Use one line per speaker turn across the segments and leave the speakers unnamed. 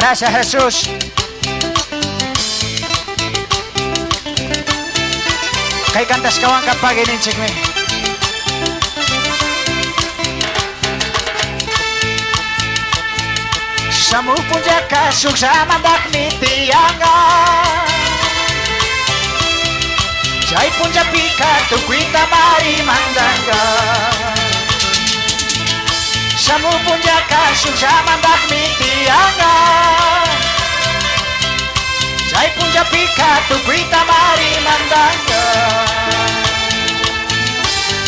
Gracias, Jesús. Kay kantas kawan kapag ininsik me. Samu punya kasuk sama dak mitianga. Jai punya pika tu kuita mari mandanga. Samu punya kasuk sama dak mitianga. Jai punya pika tu kuita mari mandanga.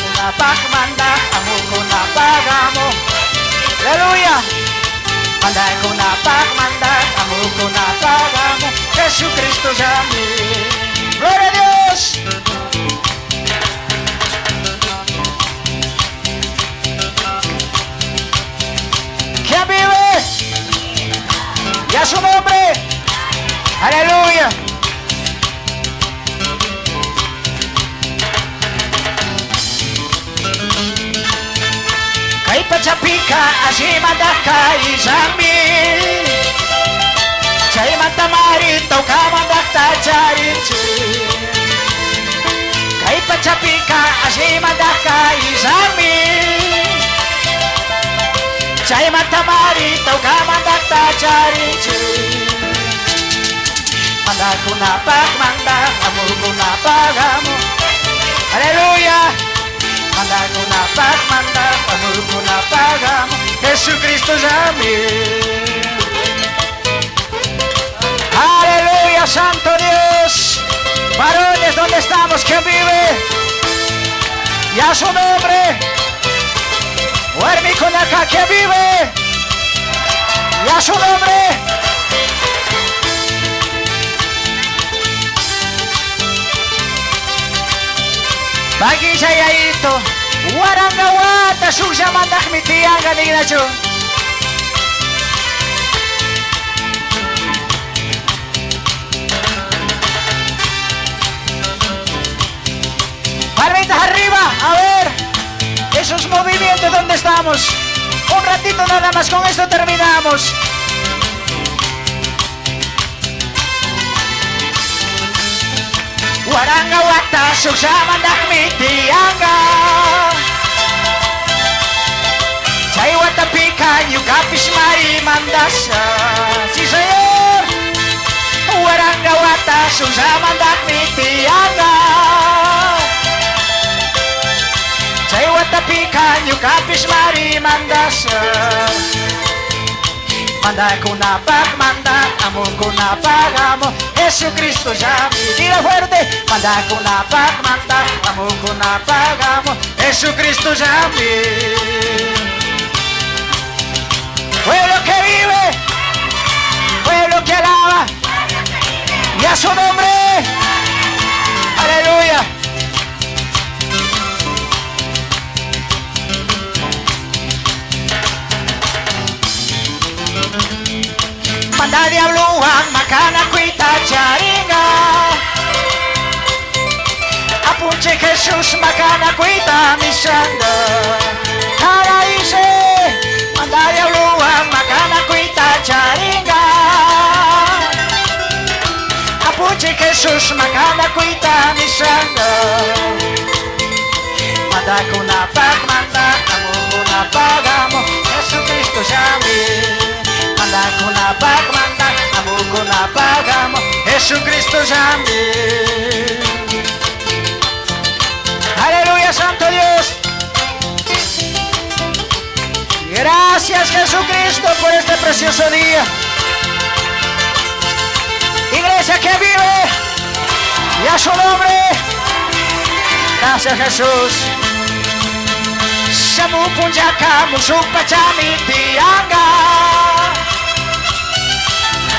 Kunapak manda amu kunapak amu. Haleluya. Mandai kunapak manda amu kunapak amu. Jesucristo jami. Gloria a Dios. ¿Quién vive? Y a su nombre. Aleluya. Kay pachapika asimandaka izami. Jai matamari tau kamandakta jarinci. Kay pachapika asimandaka izami. Jai matamari tau kamandakta jarinci. Manda kunapak manda amur kunapak amu. Aleluya. Manda kunapak manda amur kunapak amu. Jesucristo jami. Aleluya, Santo Dios. Varones, ¿dónde estamos? ¿Quién vive? Y a su nombre. Huermi con acá, ¿quién vive? Y a su nombre. Bagi saya itu warangawata susah mandak mitianga nignacho. Palmitas arriba, a ver esos movimientos donde estamos. Un ratito nada más, con esto terminamos. Waranga wata susah mandak mitianga. Jai wata pika nyukapis mari mandasa. Si señor. Waranga wata susah mandak mitianga. Jai wata pika nyukapis mari mandasa. Manda kunapak manda amu kunapak amu. Jesucristo llami. Diga fuerte. Manda kunapak manda amu kunapak amu. Jesucristo llami. Pueblo que vive, pueblo que alaba y a su nombre. Aleluya. Manda diabluan makana kuita charinga. Apunche Jesús makana kuita misanga. Cara dice, manda diabluan makana kuita charinga. Apunche Jesús makana kuita misanga. Manda kunapak manda amu kunapak amu. Jesucristo llami. Manda kunapak manda amu kunapak amu. Jesucristo llami. Aleluya, Santo Dios. Gracias, Jesucristo, por este precioso día. Iglesia que vive y a su nombre. Gracias, Jesús. Samu punjaka musupa chami tianga.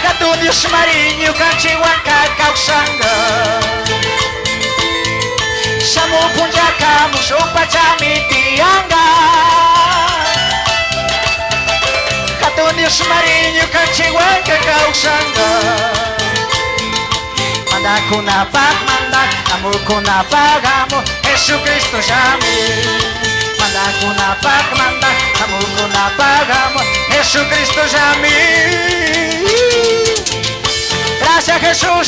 Katu Dios marinho kanchiwan kakausanga. Samu punjaka musupa chami tianga. Katu Dios marinho kanchiwan kakausanga. Manda kunapak manda amu kunapak amu. Jesucristo llami. Manda kunapak manda amu kunapak amu. Jesucristo llami. Gracias, Jesús.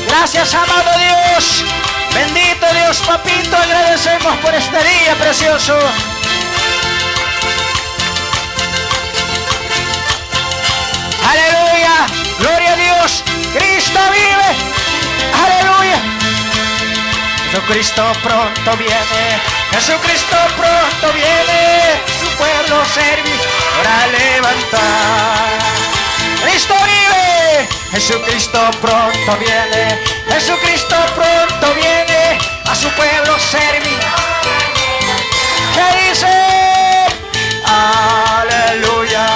Gracias, amado Dios. Bendito Dios, papito, agradecemos por este día precioso. Aleluya, gloria a Dios. Cristo vive. Aleluya. Jesucristo pronto viene. Jesucristo pronto viene. Su pueblo servir para levantar. Cristo vive. Jesucristo pronto viene. Jesucristo pronto viene. A su pueblo servir. ¿Qué dice? Aleluya.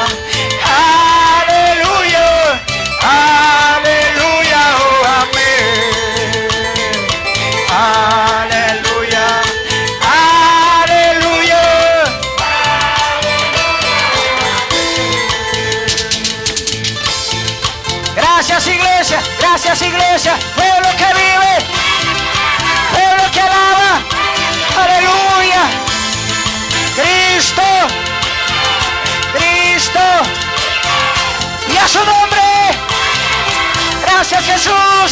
Aleluya. Aleluya. Oh, amén. Aleluya. Aleluya. Gracias, iglesia. Gracias, iglesia. Pueblo que vive. Pueblo que alaba. Aleluya. Cristo. Cristo. Y a su nombre. Gracias, Jesús.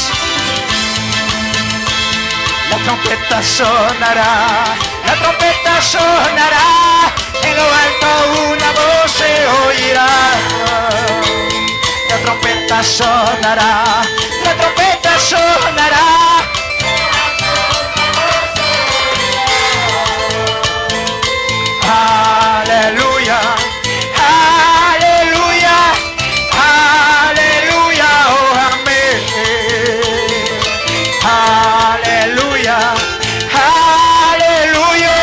La trompeta sonará. La trompeta sonará. En lo alto una voz se oirá. La trompeta sonará. La trompeta sonará. Aleluya. Aleluya. Aleluya. Oh, amén. Aleluya. Aleluya.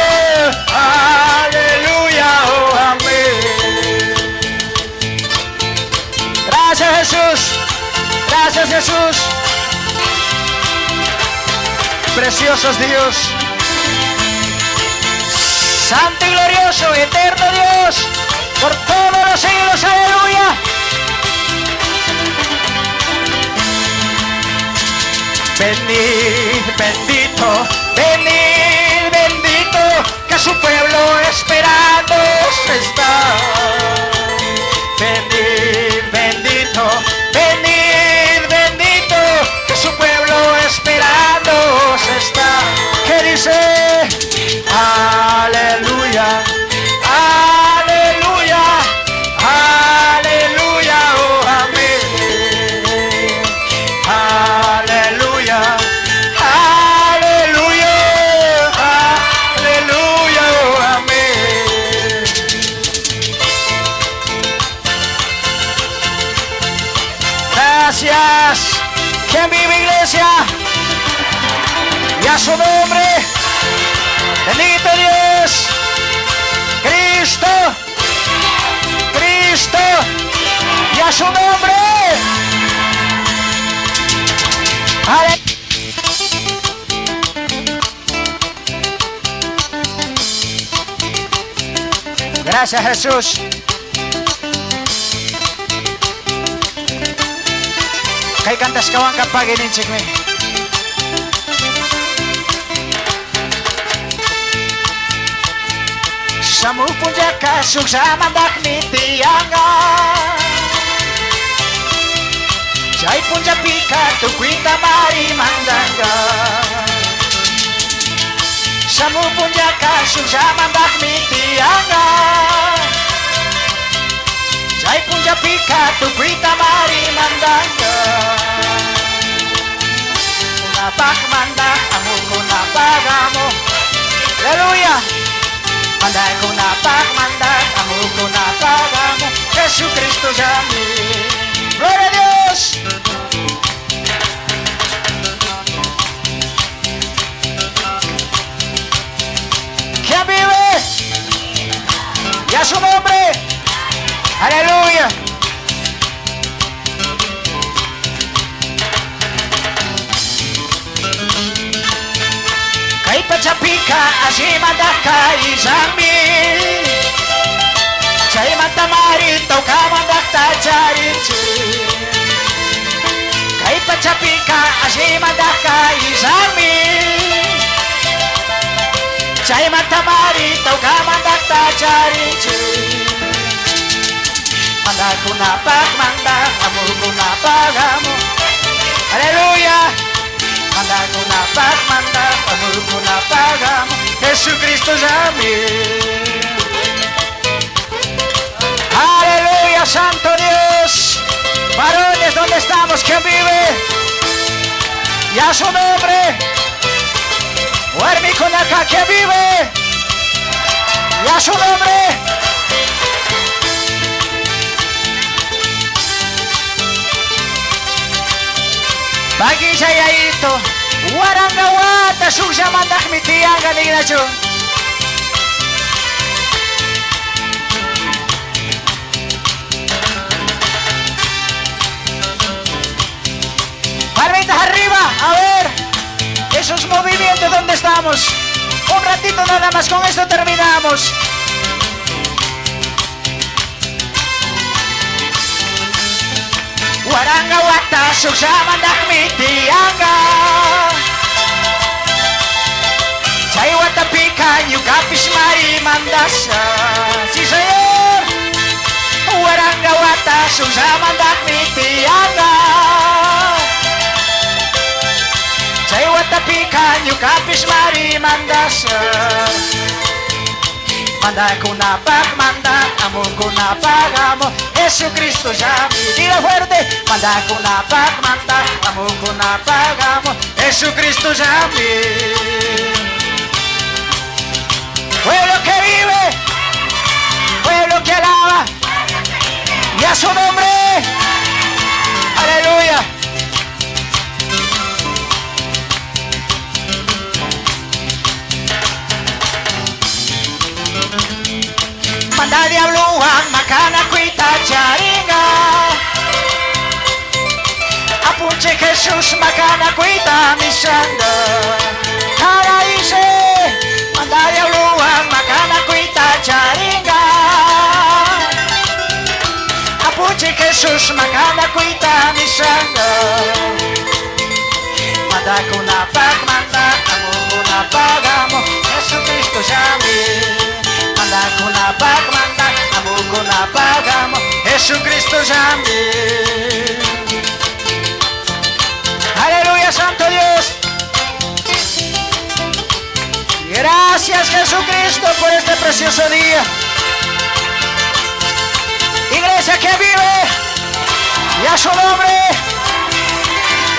Aleluya. Oh, amén. Gracias, Jesús. Gracias, Jesús. Preciosos Dios. Santo y glorioso, eterno Dios, por todos los siglos, aleluya. Venid, bendito, venid, bendito, que su pueblo esperando está. Venid, bendito, venid, bendito, que su pueblo esperando está. ¿Qué dice? Aleluya, aleluya, aleluya, oh, amén. Aleluya, aleluya, aleluya, oh, amén. Gracias. ¿Quién vive, iglesia? Y a su nombre. Bendito Dios. Cristo. Cristo. Y a su nombre. Gracias, Jesús. Kay kantas kawan kapag ininsik mi. Samu puja kasuk sama dak nitianga. Jai punja pika tu kuita mari mandanga. Samu punja kasuk sama dak nitianga. Jai punja pika tu kuita mari mandanga. Kunapak manda amu kunapak amu. Haleluya. Mandai kunapak manda amu kunapak amu. Jesucristo jami. Gloria a Dios. ¿Quién vive? Y a su nombre. Aleluya. Kay pachapika asimandaka izami. Jai matamari tau kamandakta jarinci. Kay pachapika asimandaka izami. Jai matamari tau kamandakta jarinci. Manda kunapak manda amur kunapak amu. Aleluya. Manda kuna pagmanda, amor kuna pagamo, Jesucristo llame. Aleluya, Santo Dios. Varones, ¿dónde estamos? ¿Quién vive? Y a su nombre. Huermi con acá, ¿quién vive? Y a su nombre. Bagi saya itu warang gawata susah mandak mitiang kanina jo. Palmita arriba, a ver esos movimientos donde estamos. Un ratito nada más, con esto terminamos. Waranga wata susama nakmitianga Chay wata pika yukapis mari mandasa. Sí señor. Waranga wata susama nakmitianga Chay wata pika yukapis mari mandasa. Manda kuna pagmanda, amor kuna pagamo, Jesucristo llame. Diga fuerte. Manda kuna pagmanda, amor kuna pagamo, Jesucristo llame. Pueblo que vive, pueblo que alaba, y a su nombre. Aleluya. Manda diabluan makana kuita charinga Apunche Jesús makana kuita misanga Cara dice Manda diabluan makana kuita charinga Apunche Jesús makana kuita misanga Manda kuna pagmanda Amo kuna pagamo Jesucristo llame. Manda kuna pagmanda, amor kuna pagamo, Jesucristo llame. Aleluya, Santo Dios. Gracias, Jesucristo, por este precioso día. Iglesia que vive, y a su nombre.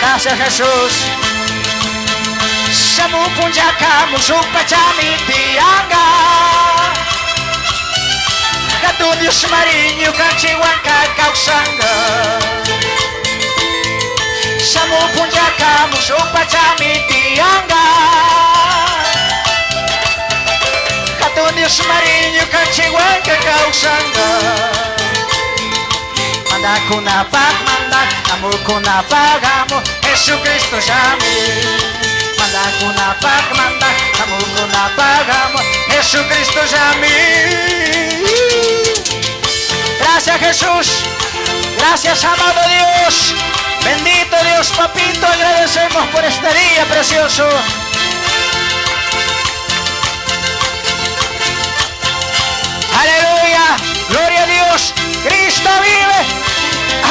Gracias, Jesús. Samu punjaka musupa chami tianga. Katu Dios marinho kanchiwan kakausanga. Samu punjaka musupa chami tianga. Katu Dios marinho kanchiwan kakausanga. Manda kuna pagmanda, amor kuna pagamo, Jesucristo llame. Manda kuna pagmanda, amor kuna pagamo, Jesucristo llame. Gracias, Jesús. Gracias, amado Dios. Bendito Dios, papito, agradecemos por este día precioso. Aleluya. Gloria a Dios. Cristo vive.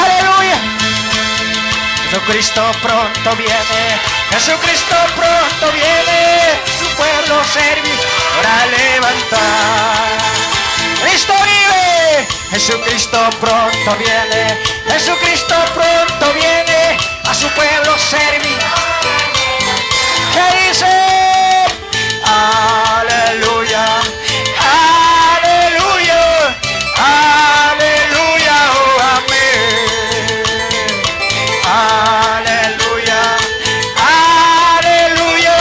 Aleluya. Jesucristo pronto viene. Jesucristo pronto viene. Su pueblo servir para levantar. Cristo vive. Jesucristo pronto viene. Jesucristo pronto viene. A su pueblo servir. ¿Qué dice? Aleluya. Aleluya. Aleluya. Oh, amén. Aleluya. Aleluya.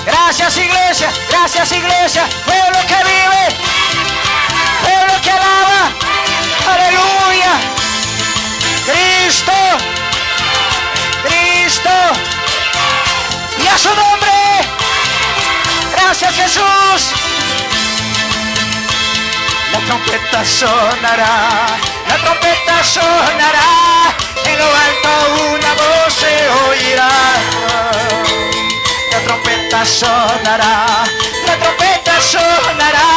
Gracias, iglesia. Gracias, iglesia. Pueblo que vive. Pueblo que alaba. Aleluya. Cristo. Cristo. Y a su nombre. Gracias, Jesús. La trompeta sonará. La trompeta sonará. En lo alto una voz se oirá. La trompeta sonará. La trompeta sonará.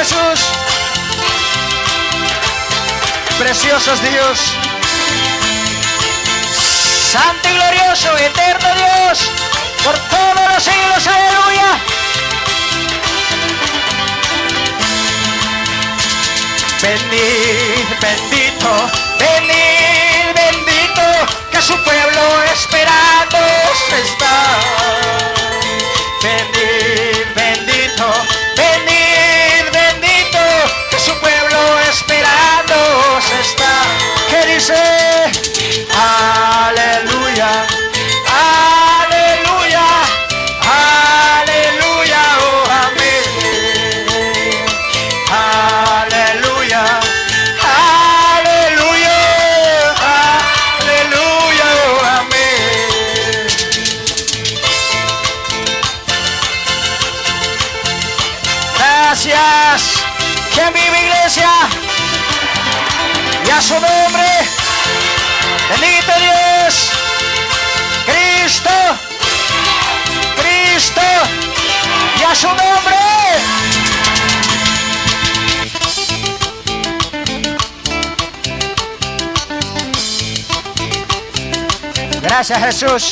Jesús. Preciosos Dios. Santo y glorioso, eterno Dios, por todos los siglos, aleluya. Venid, bendito, venid, bendito, que su pueblo esperando está. Venid, bendito, venid, bendito, que su pueblo esperando está. ¿Qué dice? Aleluya, aleluya, aleluya, oh amén. Aleluya, aleluya, aleluya, oh amén. Gracias. ¿Quién vive, iglesia? Y a su nombre. Bendito Dios, Cristo, Cristo, y a su nombre. Gracias, Jesús.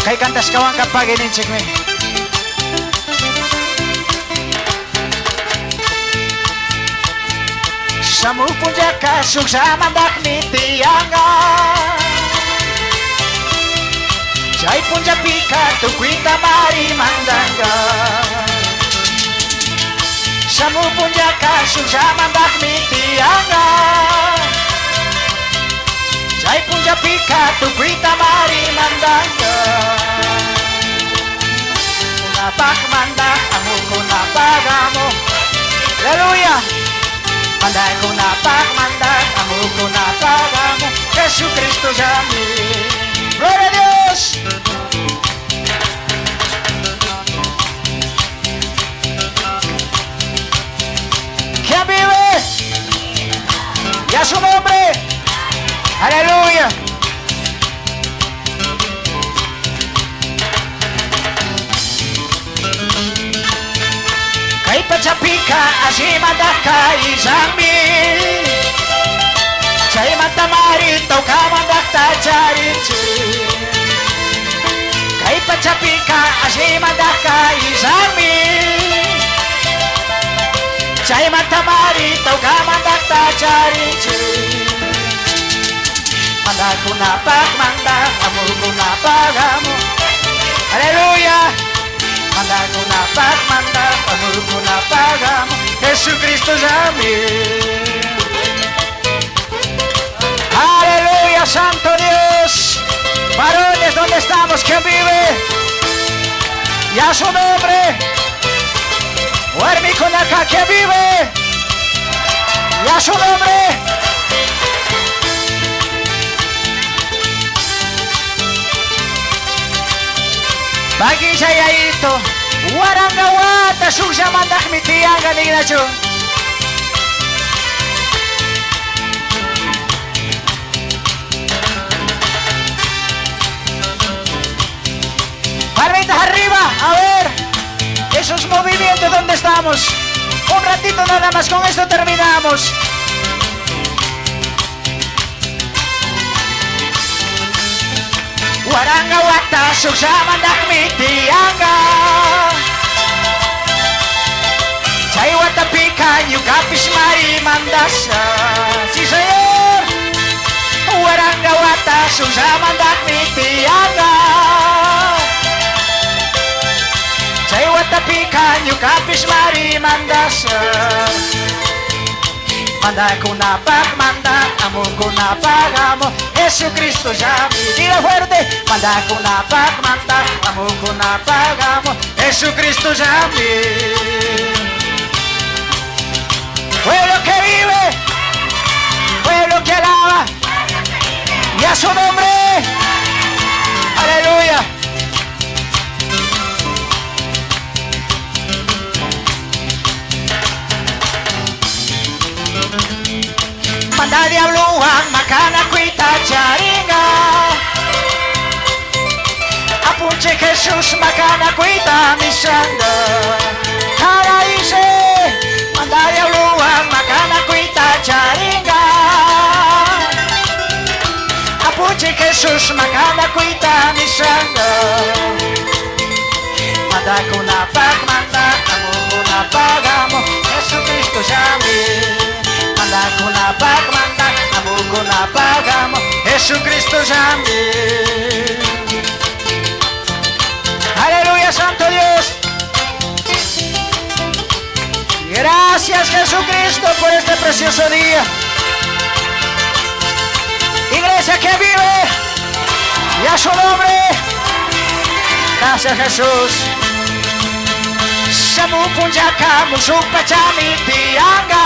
Kay kantas kawan kapag ininsik me. Samu punya kasuk sama dak nitianga. Jai punya pika tu kuita mari mandanga. Samu punya kasuk sama dak nitianga. Jai punya pika tu kuita mari mandanga. Kunapak manda amu kunapak amu. Haleluya. Mandai ko na pagmandag, amo ko na pagamo, Jesucristo sa amin. Gloria a Dios! ¿Quién vive? Y a su nombre. Aleluya. Kay pachapika asimadaka isangmi. Jai matamari tau kamandak tajarinci. Kay pachapika asimadaka isangmi. Jai matamari tau kamandak tajarinci. Mandak ko na pagmandak, amor ko na pagamo. Aleluya. Mandak ko na pagmandak, amor ko na pagamo, Jesucristo sa amin. Aleluya, Santo Dios. Varones, ¿dónde estamos? ¿Quién vive? Y a su nombre. Duerme con acá, ¿quién vive? Y a su nombre. Bagi saya itu warangawata susah mandak mitianga nignacho. Palmita arriba, a ver esos movimientos donde estamos. Un ratito nada más, con esto terminamos. Warangawata susah mandak mitianga. Jai wata pika nyukapis mari mandasa. Si señor. Warangawata susah mandak mitianga. Jai wata pika nyukapis mari mandasa. Manda ko na pagmanda, amo ko na pagamo, Jesucristo ya mi. Diga fuerte, manda ko na pagmanda, amo ko na pagamo, Jesucristo ya mi. Pueblo que vive, pueblo que alaba, y a su nombre, aleluya. Manda diabluan makana kuita jaringa. Apunche Jesús makana kuita Chichi Jesús magana kuita misanga. Manda kuna pagmanda, amo kuna pagamo, Jesucristo llame. Manda kuna pagmanda, amo kuna pagamo, Jesucristo llame. Aleluya, Santo Dios. Gracias, Jesucristo, por este precioso día. Iglesia que vive y a su nombre. Gracias, Jesús. Samu punjaka musupa chami tianga.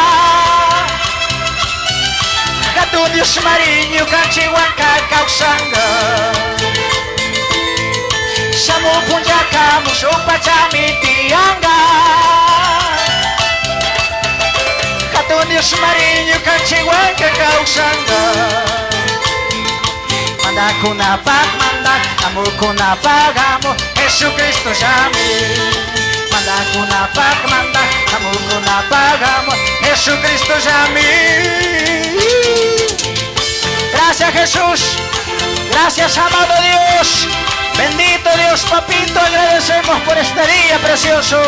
Gatu Dios marinho kachiwanka kausanga. Samu punjaka musupa chami tianga. Gatu Dios marinho kachiwanka kausanga. Manda kuna pagmanda, amo kuna pagamo, Jesucristo llame. Manda kuna pagmanda, amo kuna pagamo, Jesucristo llame. Gracias, Jesús. Gracias, amado Dios. Bendito Dios, papito, agradecemos por este día precioso.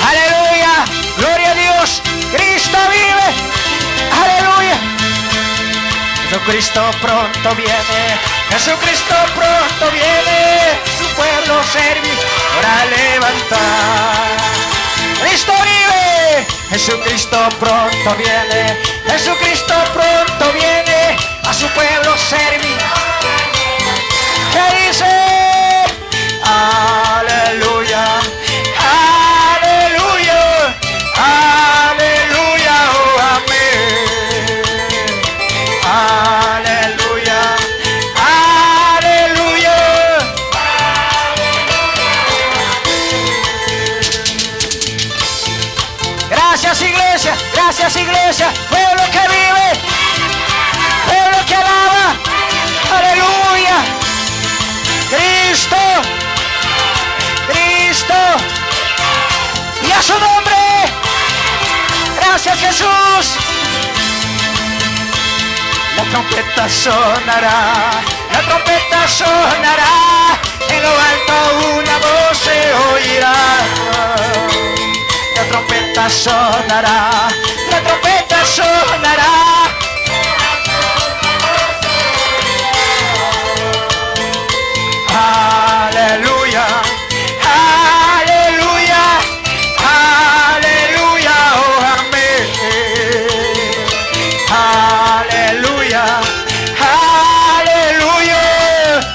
Aleluya, gloria a Dios. Cristo vive. Aleluya. Jesucristo pronto viene. Jesucristo pronto viene. Su pueblo servir para levantar. Cristo vive. Jesucristo pronto viene. Jesucristo pronto viene. A su pueblo servir. ¿Qué dice? Aleluya. Aleluya. Aleluya. Oh, amén. Aleluya. Aleluya. Gracias, iglesia. Gracias, iglesia. Pueblo que vive. Pueblo que alaba. Aleluya. Cristo. Cristo. Y a su nombre. Gracias, Jesús. La trompeta sonará. La trompeta sonará. En lo alto una voz se oirá. La trompeta sonará. La trompeta sonará. Aleluya. Aleluya. Aleluya. Oh, amén. Aleluya. Aleluya.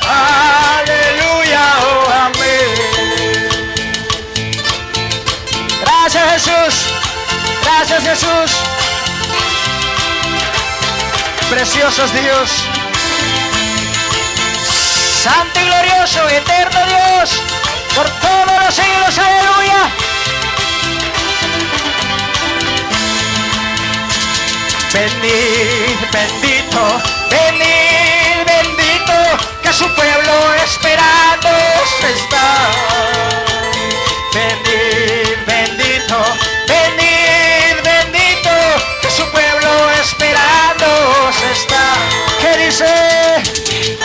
Aleluya. Oh, amén. Gracias, Jesús. Gracias, Jesús. Preciosos Dios. Santo y glorioso, eterno Dios, por todos los siglos, aleluya. Venid, bendito, venid, bendito, que su pueblo esperando está. Venid, bendito, venid, bendito, que su pueblo esperando está. ¿Qué dice?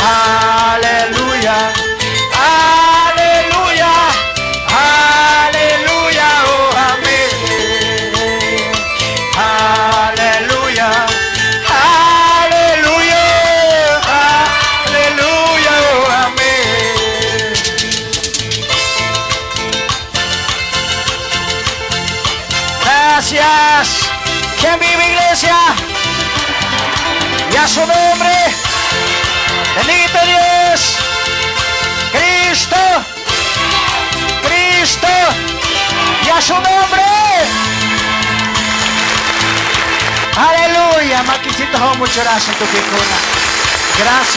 Aleluya, aleluya, aleluya, oh, amén. Aleluya, aleluya, aleluya, oh, amén. Gracias. ¿Quién vive, iglesia? Y a su nombre. Bendito Dios. Cristo. Cristo. Y a su nombre. Aleluya. Maquisito, muchas gracias en tu picuna. Gracias.